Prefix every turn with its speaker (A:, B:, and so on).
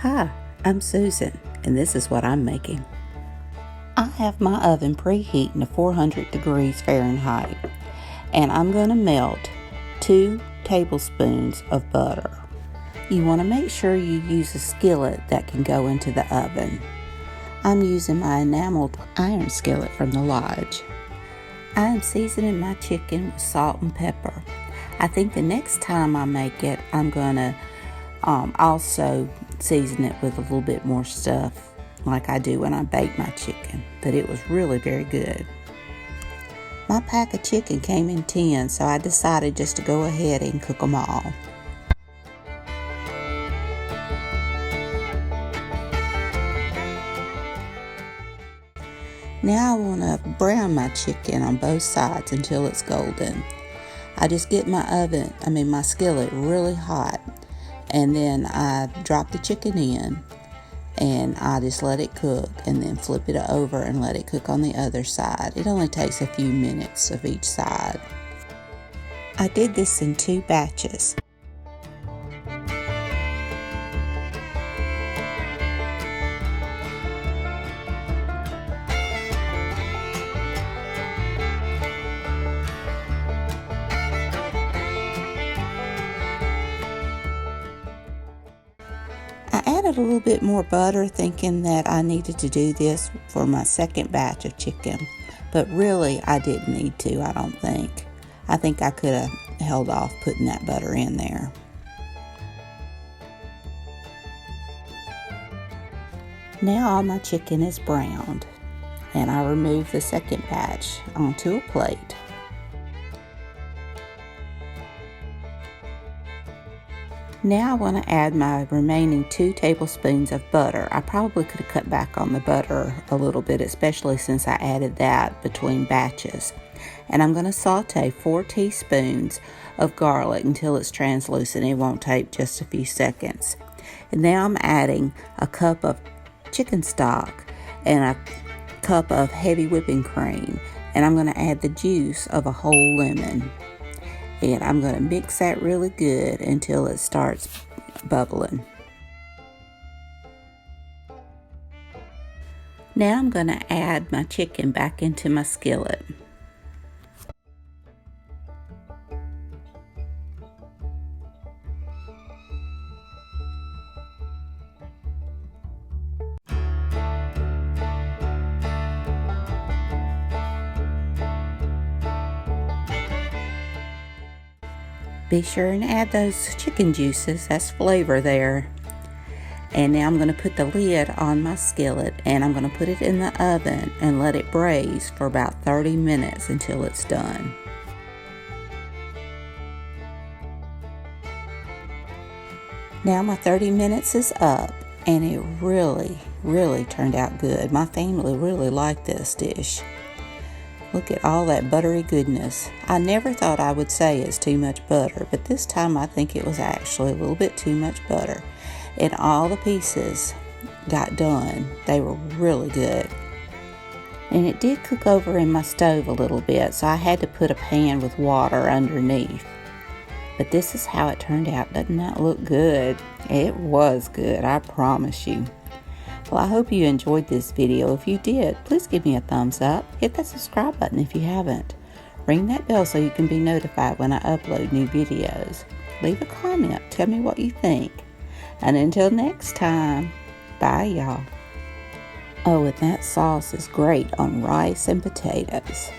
A: Hi, I'm Susan, and this is what I'm making. I have my oven preheating to 400 degrees Fahrenheit, and I'm going to melt 2 tablespoons of butter. You want to make sure you use a skillet that can go into the oven. I'm using my enameled iron skillet from the Lodge. I am seasoning my chicken with salt and pepper. I think the next time I make it, I'm going to also season it with a little bit more stuff like I do when I bake my chicken, but it was really very good. My pack of chicken came in 10, so I decided just to go ahead and cook them all. Now I want to brown my chicken on both sides until it's golden. I just get my skillet really hot, and then I drop the chicken in and I just let it cook and then flip it over and let it cook on the other side. It only takes a few minutes of each side. I did this in 2 batches. I added a little bit more butter thinking that I needed to do this for my second batch of chicken, but really I didn't need to, I don't think. I think I could have held off putting that butter in there. Now all my chicken is browned, and I remove the second batch onto a plate. Now I want to add my remaining 2 tablespoons of butter. I probably could have cut back on the butter a little bit, especially since I added that between batches. And I'm going to saute 4 teaspoons of garlic until it's translucent. It won't take just a few seconds. And now I'm adding a cup of chicken stock and a cup of heavy whipping cream. And I'm going to add the juice of a whole lemon. And I'm going to mix that really good until it starts bubbling. Now I'm going to add my chicken back into my skillet. Be sure and add those chicken juices, that's flavor there. And now I'm going to put the lid on my skillet and I'm going to put it in the oven and let it braise for about 30 minutes until it's done. Now my 30 minutes is up and it really turned out good. My family really liked this dish. Look at all that buttery goodness. I never thought I would say it's too much butter, but this time I think it was actually a little bit too much butter. And all the pieces got done. They were really good. And it did cook over in my stove a little bit, so I had to put a pan with water underneath. But this is how it turned out. Doesn't that look good? It was good, I promise you. Well, I hope you enjoyed this video. If you did, please give me a thumbs up. Hit that subscribe button if you haven't. Ring that bell so you can be notified when I upload new videos. Leave a comment. Tell me what you think. And until next time, bye y'all. Oh, and that sauce is great on rice and potatoes.